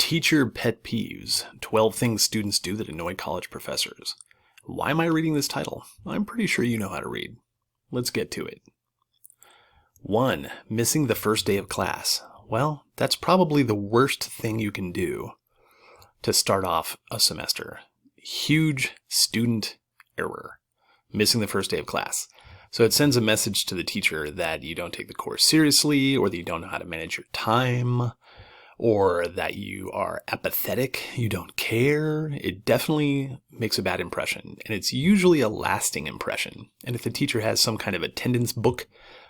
Teacher Pet Peeves, 12 Things Students Do That Annoy College Professors. Why am I reading this title? I'm pretty sure you know how to read. Let's get to it. 1. Missing the first day of class. Well, that's probably the worst thing you can do to start off a semester. Huge student error. Missing the first day of class. So it sends a message to the teacher that you don't take the course seriously, or that you don't know how to manage your time, or that you are apathetic, you don't care. It definitely makes a bad impression, and it's usually a lasting impression. And if the teacher has some kind of attendance book,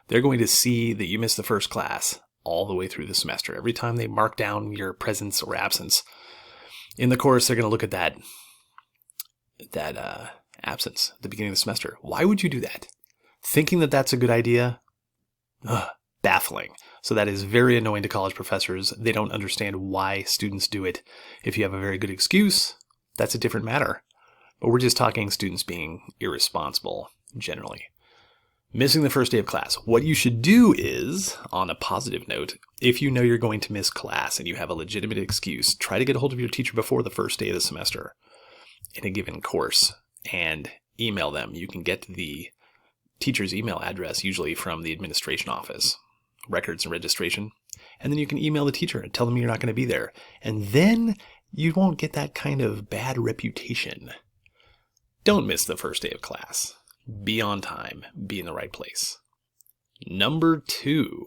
they're going to see that you missed the first class all the way through the semester. Every time they mark down your presence or absence in the course, they're going to look at that absence at the beginning of the semester. Why would you do that? Thinking that that's a good idea? Baffling. So that is very annoying to college professors. They don't understand why students do it. If you have a very good excuse, that's a different matter. But we're just talking students being irresponsible, generally. Missing the first day of class. What you should do is, on a positive note, if you know you're going to miss class and you have a legitimate excuse, try to get a hold of your teacher before the first day of the semester in a given course and email them. You can get the teacher's email address, usually from the administration office, records and registration, and then you can email the teacher and tell them you're not going to be there. And then you won't get that kind of bad reputation. Don't miss the first day of class. Be on time. Be in the right place. Number 2.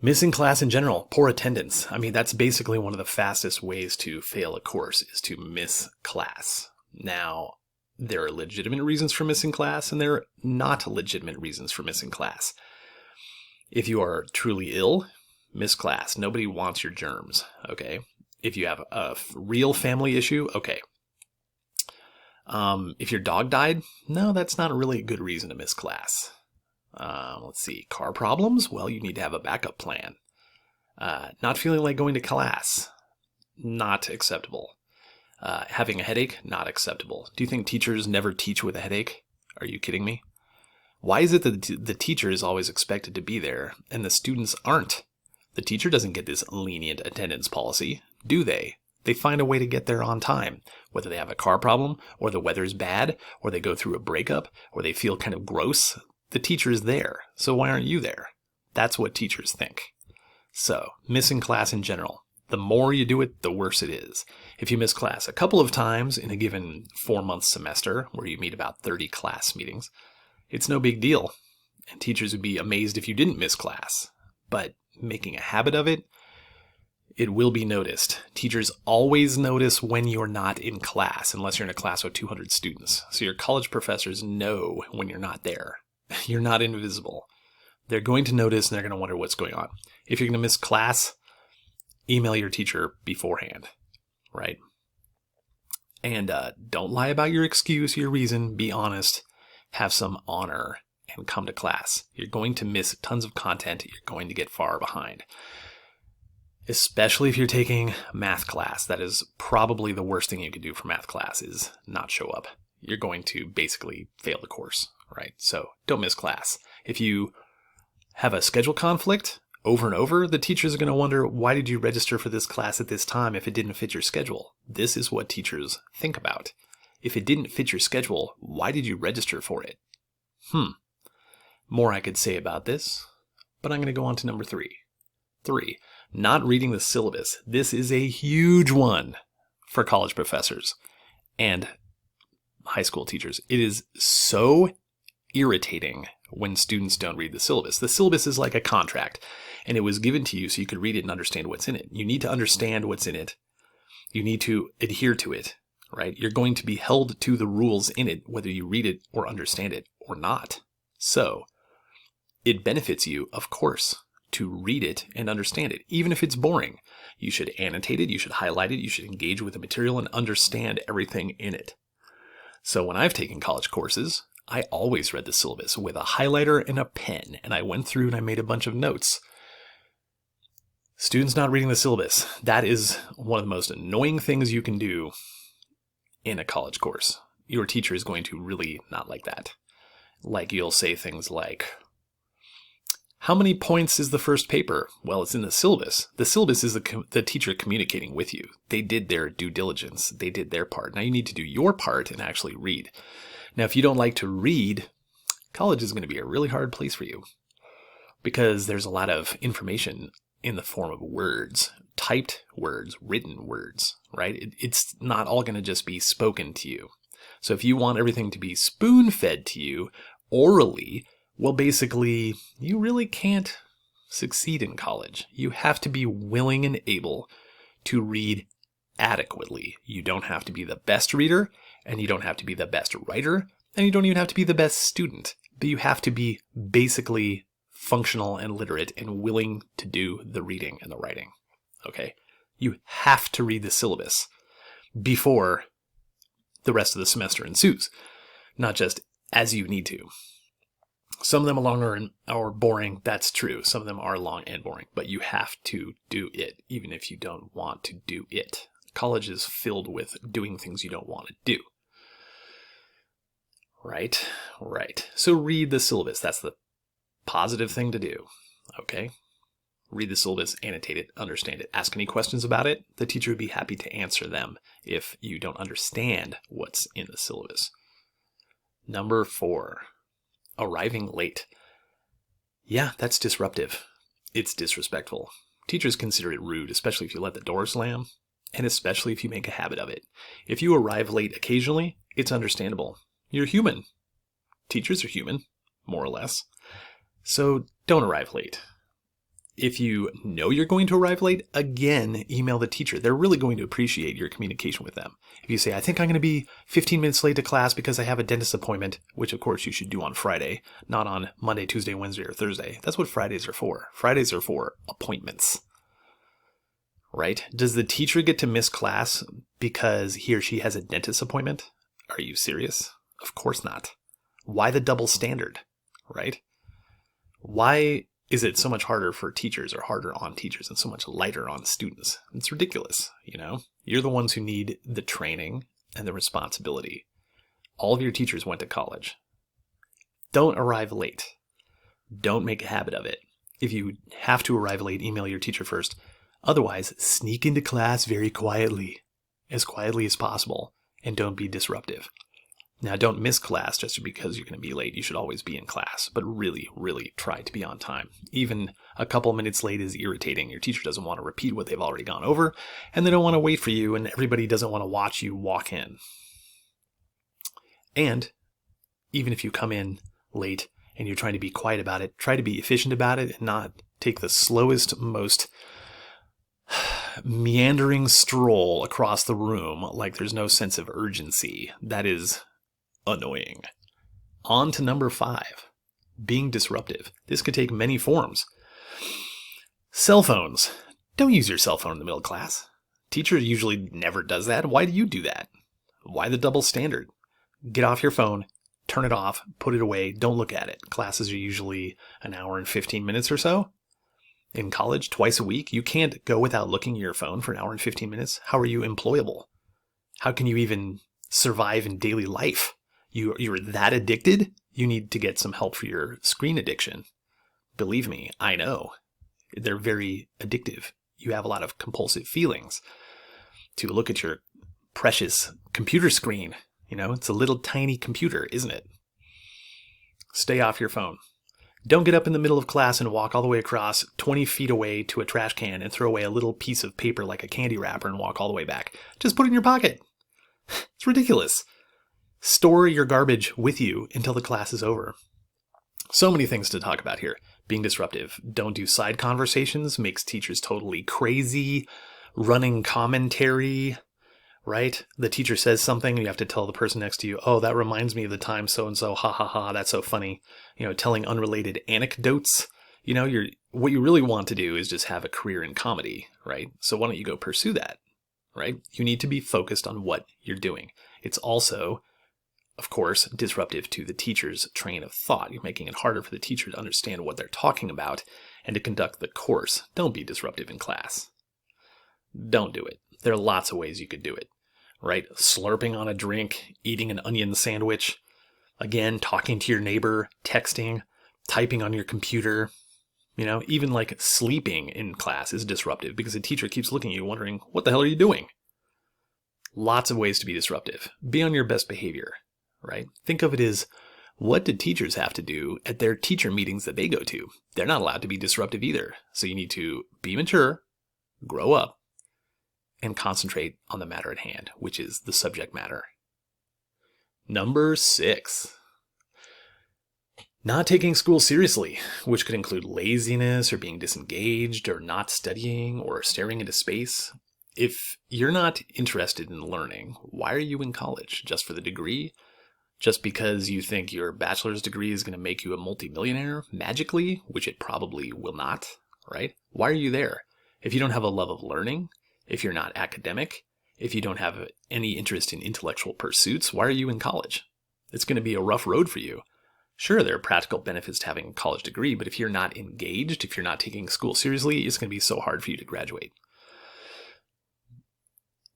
Missing class in general. Poor attendance. I mean, that's basically one of the fastest ways to fail a course, is to miss class. Now, there are legitimate reasons for missing class, and there are not legitimate reasons for missing class. If you are truly ill, miss class. Nobody wants your germs, okay? If you have a real family issue, okay. If your dog died, no, that's not really a good reason to miss class. Let's see, car problems? Well, you need to have a backup plan. Not feeling like going to class, not acceptable. Having a headache, not acceptable. Do you think teachers never teach with a headache? Are you kidding me? Why is it that the teacher is always expected to be there and the students aren't? The teacher doesn't get this lenient attendance policy, do they? They find a way to get there on time, whether they have a car problem, or the weather's bad, or they go through a breakup, or they feel kind of gross. The teacher is there, so why aren't you there? That's what teachers think. So, missing class in general. The more you do it, the worse it is. If you miss class a couple of times in a given 4-month semester, where you meet about 30 class meetings, it's no big deal, and teachers would be amazed if you didn't miss class. But making a habit of it, it will be noticed. Teachers always notice when you're not in class, unless you're in a class with 200 students. So your college professors know when you're not there. You're not invisible. They're going to notice, and they're going to wonder what's going on. If you're going to miss class, email your teacher beforehand, right? And don't lie about your excuse, your reason. Be honest. Have some honor and come to class. You're going to miss tons of content. You're going to get far behind. Especially if you're taking math class. That is probably the worst thing you could do for math class, is not show up. You're going to basically fail the course, right? So don't miss class. If you have a schedule conflict over and over, the teachers are going to wonder, why did you register for this class at this time if it didn't fit your schedule? This is what teachers think about. If it didn't fit your schedule, why did you register for it? More I could say about this, but I'm going to go on to number 3. 3. Not reading the syllabus. This is a huge one for college professors and high school teachers. It is so irritating when students don't read the syllabus. The syllabus is like a contract, and it was given to you so you could read it and understand what's in it. You need to understand what's in it. You need to adhere to it, right? You're going to be held to the rules in it, whether you read it or understand it or not. So it benefits you, of course, to read it and understand it, even if it's boring. You should annotate it, you should highlight it, you should engage with the material and understand everything in it. So when I've taken college courses, I always read the syllabus with a highlighter and a pen, and I went through and I made a bunch of notes. Students not reading the syllabus, that is one of the most annoying things you can do in a college course. Your teacher is going to really not like that. Like, you'll say things like, How many points is the first paper? Well, it's in the syllabus. The syllabus is the teacher communicating with you. They did their due diligence. They did their part. Now you need to do your part and actually read. Now, if you don't like to read, college is going to be a really hard place for you because there's a lot of information in the form of words, typed words, written words, right? It's not all going to just be spoken to you. So if you want everything to be spoon-fed to you orally, well, basically, you really can't succeed in college. You have to be willing and able to read adequately. You don't have to be the best reader, and you don't have to be the best writer, and you don't even have to be the best student. But you have to be basically functional and literate and willing to do the reading and the writing. Okay? You have to read the syllabus before the rest of the semester ensues, not just as you need to. Some of them are longer or boring. That's true. Some of them are long and boring, but you have to do it, even if you don't want to do it. College is filled with doing things you don't want to do. Right? Right. So read the syllabus. That's the positive thing to do. Okay? Read the syllabus, annotate it, understand it. Ask any questions about it. The teacher would be happy to answer them if you don't understand what's in the syllabus. Number 4. Arriving late. Yeah, that's disruptive. It's disrespectful. Teachers consider it rude, especially if you let the door slam, and especially if you make a habit of it. If you arrive late occasionally, it's understandable. You're human. Teachers are human, more or less. So don't arrive late. If you know you're going to arrive late, again, email the teacher. They're really going to appreciate your communication with them. If you say, I think I'm going to be 15 minutes late to class because I have a dentist appointment, which of course you should do on Friday, not on Monday, Tuesday, Wednesday, or Thursday. That's what Fridays are for. Fridays are for appointments. Right? Does the teacher get to miss class because he or she has a dentist appointment? Are you serious? Of course not. Why the double standard? Right? Why is it so much harder for teachers or harder on teachers and so much lighter on students? It's ridiculous, you know? You're the ones who need the training and the responsibility. All of your teachers went to college. Don't arrive late. Don't make a habit of it. If you have to arrive late, email your teacher first. Otherwise, sneak into class very quietly as possible, and don't be disruptive. Now, don't miss class just because you're going to be late. You should always be in class, but really, really try to be on time. Even a couple minutes late is irritating. Your teacher doesn't want to repeat what they've already gone over, and they don't want to wait for you, and everybody doesn't want to watch you walk in. And even if you come in late and you're trying to be quiet about it, try to be efficient about it and not take the slowest, most meandering stroll across the room like there's no sense of urgency. That is annoying. On to number 5, being disruptive. This could take many forms. Cell phones. Don't use your cell phone in the middle of class. Teacher usually never does that. Why do you do that? Why the double standard? Get off your phone, turn it off, put it away, don't look at it. Classes are usually an hour and 15 minutes or so. In college, twice a week, you can't go without looking at your phone for an hour and 15 minutes. How are you employable? How can you even survive in daily life? You're that addicted? You need to get some help for your screen addiction. Believe me, I know. They're very addictive. You have a lot of compulsive feelings to look at your precious computer screen. You know, it's a little tiny computer, isn't it? Stay off your phone. Don't get up in the middle of class and walk all the way across 20 feet away to a trash can and throw away a little piece of paper like a candy wrapper and walk all the way back. Just put it in your pocket. It's ridiculous. Store your garbage with you until the class is over. So many things to talk about here. Being disruptive. Don't do side conversations. Makes teachers totally crazy. Running commentary. Right? The teacher says something, you have to tell the person next to you, oh, that reminds me of the time so-and-so, ha ha ha, that's so funny. You know, telling unrelated anecdotes. You know, what you really want to do is just have a career in comedy, right? So why don't you go pursue that, right? You need to be focused on what you're doing. It's also, of course, disruptive to the teacher's train of thought. You're making it harder for the teacher to understand what they're talking about and to conduct the course. Don't be disruptive in class. Don't do it. There are lots of ways you could do it, right? Slurping on a drink, eating an onion sandwich, again, talking to your neighbor, texting, typing on your computer, Even like sleeping in class is disruptive because the teacher keeps looking at you wondering, what the hell are you doing? Lots of ways to be disruptive. Be on your best behavior, right? Think of it as, what do teachers have to do at their teacher meetings that they go to? They're not allowed to be disruptive either. So you need to be mature, grow up, and concentrate on the matter at hand, which is the subject matter. Number 6. Not taking school seriously, which could include laziness or being disengaged or not studying or staring into space. If you're not interested in learning, why are you in college? Just for the degree? Just because you think your bachelor's degree is going to make you a multimillionaire magically, which it probably will not, right? Why are you there? If you don't have a love of learning, if you're not academic, if you don't have any interest in intellectual pursuits, why are you in college? It's going to be a rough road for you. Sure, there are practical benefits to having a college degree, but if you're not engaged, if you're not taking school seriously, it's going to be so hard for you to graduate.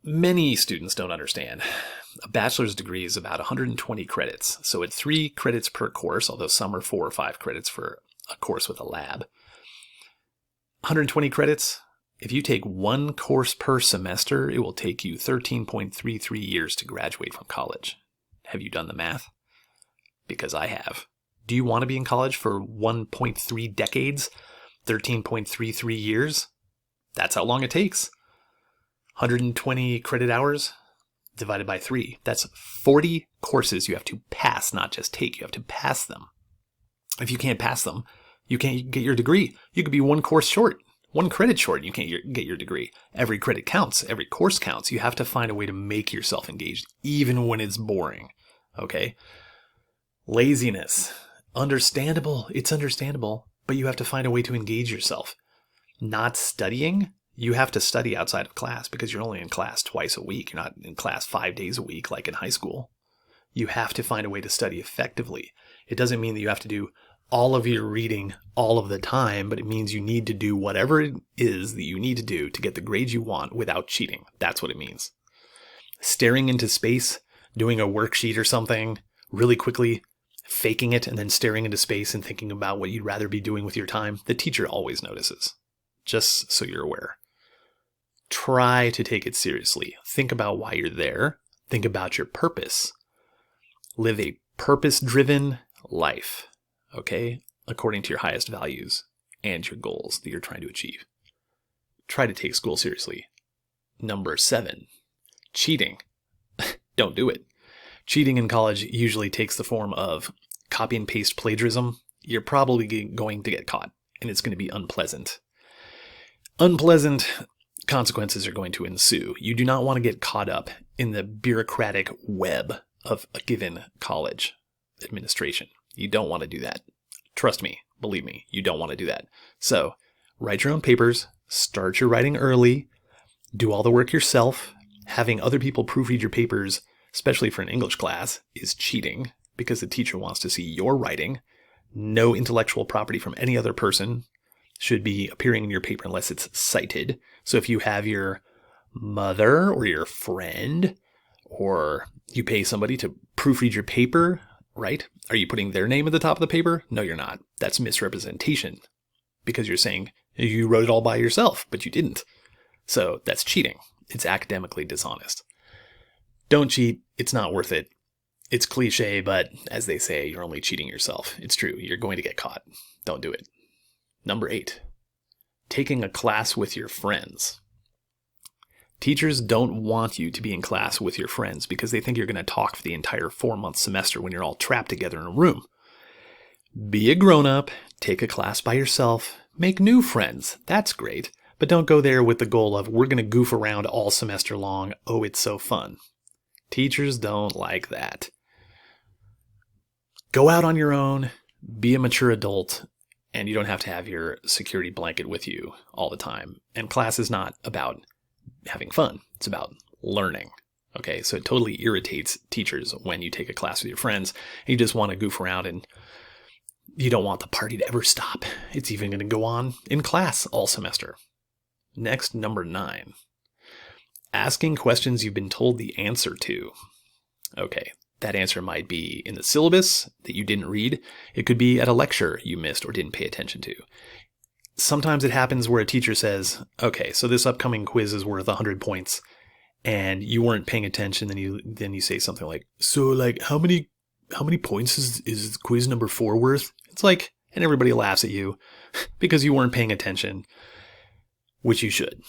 Many students don't understand. A bachelor's degree is about 120 credits, so it's 3 credits per course, although some are 4 or 5 credits for a course with a lab. 120 credits, if you take 1 course per semester, it will take you 13.33 years to graduate from college. Have you done the math? Because I have. Do you want to be in college for 1.3 decades? 13.33 years? That's how long it takes. 120 credit hours divided by 3. That's 40 courses you have to pass, not just take. You have to pass them. If you can't pass them, you can't get your degree. You could be 1 course short, 1 credit short, and you can't get your degree. Every credit counts. Every course counts. You have to find a way to make yourself engaged, even when it's boring. Okay? Laziness. Understandable. It's understandable, but you have to find a way to engage yourself. Not studying. You have to study outside of class because you're only in class twice a week. You're not in class 5 days a week like in high school. You have to find a way to study effectively. It doesn't mean that you have to do all of your reading all of the time, but it means you need to do whatever it is that you need to do to get the grades you want without cheating. That's what it means. Staring into space, doing a worksheet or something really quickly, faking it and then staring into space and thinking about what you'd rather be doing with your time, the teacher always notices. Just so you're aware. Try to take it seriously. Think about why you're there. Think about your purpose. Live a purpose-driven life, okay? According to your highest values and your goals that you're trying to achieve. Try to take school seriously. Number 7, cheating. Don't do it. Cheating in college usually takes the form of copy and paste plagiarism. You're probably going to get caught, and it's going to be unpleasant. Unpleasant consequences are going to ensue. You do not want to get caught up in the bureaucratic web of a given college administration. You don't want to do that. Trust me, believe me, you don't want to do that. So, write your own papers, start your writing early, do all the work yourself. Having other people proofread your papers, especially for an English class, is cheating because the teacher wants to see your writing. No intellectual property from any other person should be appearing in your paper unless it's cited. So if you have your mother or your friend or you pay somebody to proofread your paper, right? Are you putting their name at the top of the paper? No, you're not. That's misrepresentation because you're saying you wrote it all by yourself, but you didn't. So that's cheating. It's academically dishonest. Don't cheat. It's not worth it. It's cliche, but as they say, you're only cheating yourself. It's true. You're going to get caught. Don't do it. Number 8, taking a class with your friends. Teachers don't want you to be in class with your friends because they think you're going to talk for the entire 4-month semester when you're all trapped together in a room. Be a grown-up, take a class by yourself, make new friends. That's great, but don't go there with the goal of we're going to goof around all semester long. Oh, it's so fun. Teachers don't like that. Go out on your own, be a mature adult, and you don't have to have your security blanket with you all the time. And class is not about having fun. It's about learning. Okay, so it totally irritates teachers when you take a class with your friends and you just want to goof around and you don't want the party to ever stop. It's even going to go on in class all semester. Next, number 9. Asking questions you've been told the answer to. Okay, that answer might be in the syllabus that you didn't read. It could be at a lecture you missed or didn't pay attention to. Sometimes it happens where a teacher says, okay, so this upcoming quiz is worth 100 points, and you weren't paying attention. Then you say something like, so like how many points is quiz number 4 worth? It's like, and everybody laughs at you because you weren't paying attention, which you should.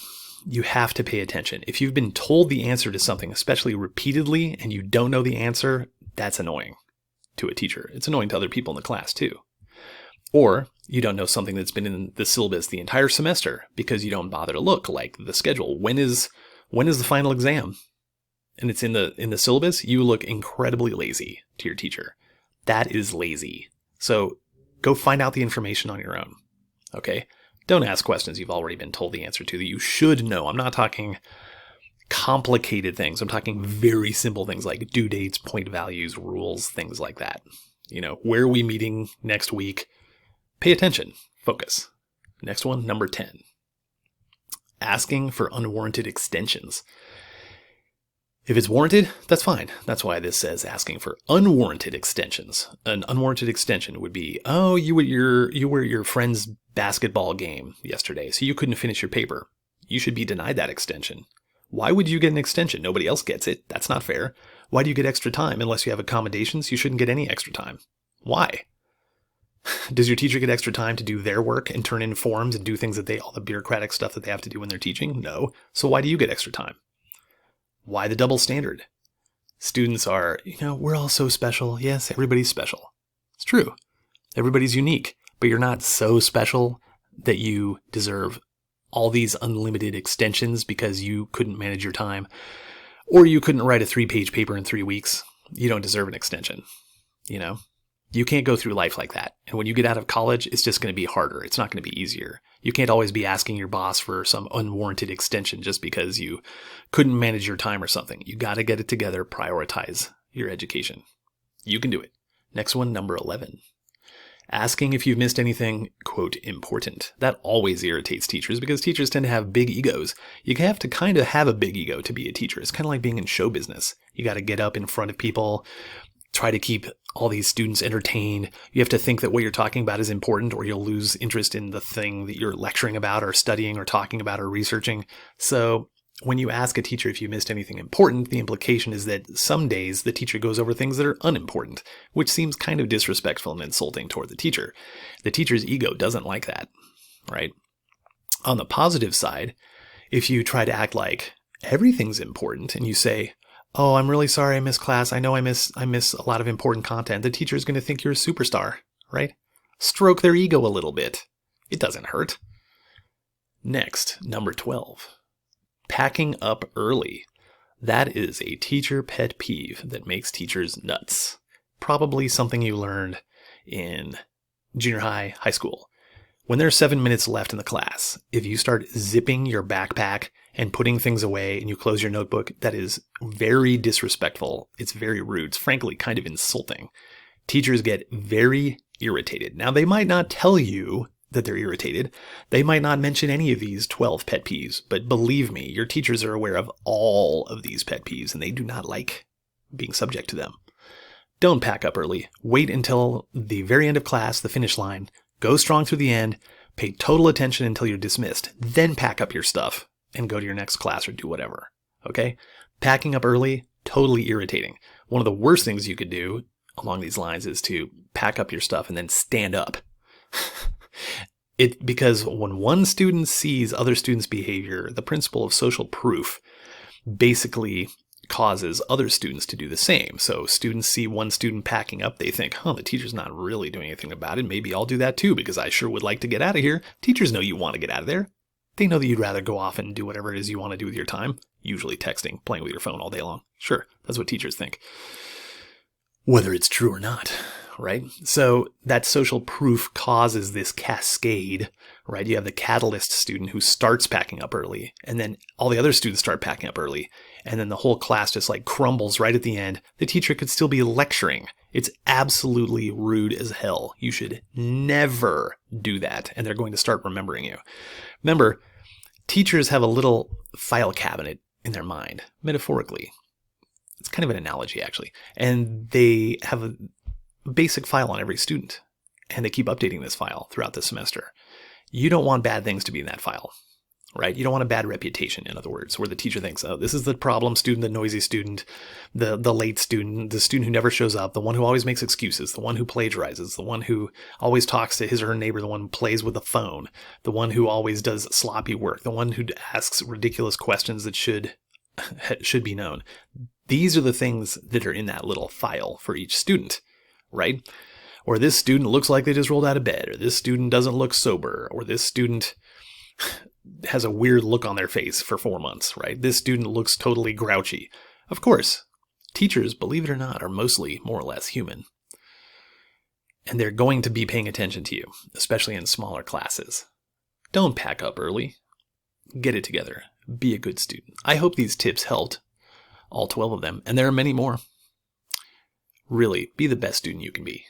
You have to pay attention. If you've been told the answer to something, especially repeatedly, and you don't know the answer, that's annoying to a teacher. It's annoying to other people in the class too. Or you don't know something that's been in the syllabus the entire semester because you don't bother to look, like the schedule. When is the final exam? And it's in the syllabus. You look incredibly lazy to your teacher. That is lazy. So go find out the information on your own. Okay? Don't ask questions you've already been told the answer to that you should know. I'm not talking complicated things. I'm talking very simple things like due dates, point values, rules, things like that. Where are we meeting next week? Pay attention. Focus. Next one, number 10. Asking for unwarranted extensions. If it's warranted, that's fine. That's why this says asking for unwarranted extensions. An unwarranted extension would be, oh, you were at your friend's basketball game yesterday, so you couldn't finish your paper. You should be denied that extension. Why would you get an extension? Nobody else gets it. That's not fair. Why do you get extra time? Unless you have accommodations, you shouldn't get any extra time. Why? Does your teacher get extra time to do their work and turn in forms and do things all the bureaucratic stuff that they have to do when they're teaching? No. So why do you get extra time? Why the double standard? Students are, we're all so special. Yes, everybody's special. It's true. Everybody's unique, but you're not so special that you deserve all these unlimited extensions because you couldn't manage your time or you couldn't write a 3-page paper in 3 weeks. You don't deserve an extension. You can't go through life like that. And when you get out of college, it's just going to be harder. It's not going to be easier. You can't always be asking your boss for some unwarranted extension just because you couldn't manage your time or something. You got to get it together, prioritize your education. You can do it. Next one, number 11. Asking if you've missed anything, quote, important. That always irritates teachers because teachers tend to have big egos. You have to kind of have a big ego to be a teacher. It's kind of like being in show business. You got to get up in front of people, try to keep all these students entertained. You have to think that what you're talking about is important or you'll lose interest in the thing that you're lecturing about or studying or talking about or researching. So when you ask a teacher if you missed anything important, the implication is that some days the teacher goes over things that are unimportant, which seems kind of disrespectful and insulting toward the teacher. The teacher's ego doesn't like that, right? On the positive side, if you try to act like everything's important and you say, oh, I'm really sorry I missed class. I know I miss a lot of important content. The teacher is going to think you're a superstar, right? Stroke their ego a little bit. It doesn't hurt. Next, number 12. Packing up early. That is a teacher pet peeve that makes teachers nuts. Probably something you learned in junior high, high school. When there's 7 minutes left in the class, if you start zipping your backpack and putting things away and you close your notebook, that is very disrespectful. It's very rude. It's frankly kind of insulting. Teachers get very irritated. Now, they might not tell you that they're irritated. They might not mention any of these 12 pet peeves, but believe me, your teachers are aware of all of these pet peeves and they do not like being subject to them. Don't pack up early. Wait until the very end of class, the finish line. Go strong through the end. Pay total attention until you're dismissed. Then pack up your stuff and go to your next class or do whatever. Okay? Packing up early, totally irritating. One of the worst things you could do along these lines is to pack up your stuff and then stand up. Because when one student sees other students' behavior, the principle of social proof basically causes other students to do the same. So students see one student packing up, they think, the teacher's not really doing anything about it. Maybe I'll do that too because I sure would like to get out of here. Teachers know you want to get out of there. They know that you'd rather go off and do whatever it is you want to do with your time, usually texting, playing with your phone all day long. Sure, that's what teachers think. Whether it's true or not, right? So that social proof causes this cascade, right? You have the catalyst student who starts packing up early, and then all the other students start packing up early, and then the whole class just like crumbles right at the end. The teacher could still be lecturing. It's absolutely rude as hell. You should never do that, and they're going to start remembering you. Remember, teachers have a little file cabinet in their mind, metaphorically. It's kind of an analogy, actually. And they have a basic file on every student, and they keep updating this file throughout the semester. You don't want bad things to be in that file, right? You don't want a bad reputation, in other words, where the teacher thinks, oh, this is the problem student, the noisy student, the late student, the student who never shows up, the one who always makes excuses, the one who plagiarizes, the one who always talks to his or her neighbor, the one who plays with the phone, the one who always does sloppy work, the one who asks ridiculous questions that should be known. These are the things that are in that little file for each student, right? Or this student looks like they just rolled out of bed, or this student doesn't look sober, or this student has a weird look on their face for 4 months, right? This student looks totally grouchy. Of course, teachers, believe it or not, are mostly more or less human. And they're going to be paying attention to you, especially in smaller classes. Don't pack up early. Get it together. Be a good student. I hope these tips helped, all 12 of them, and there are many more. Really, be the best student you can be.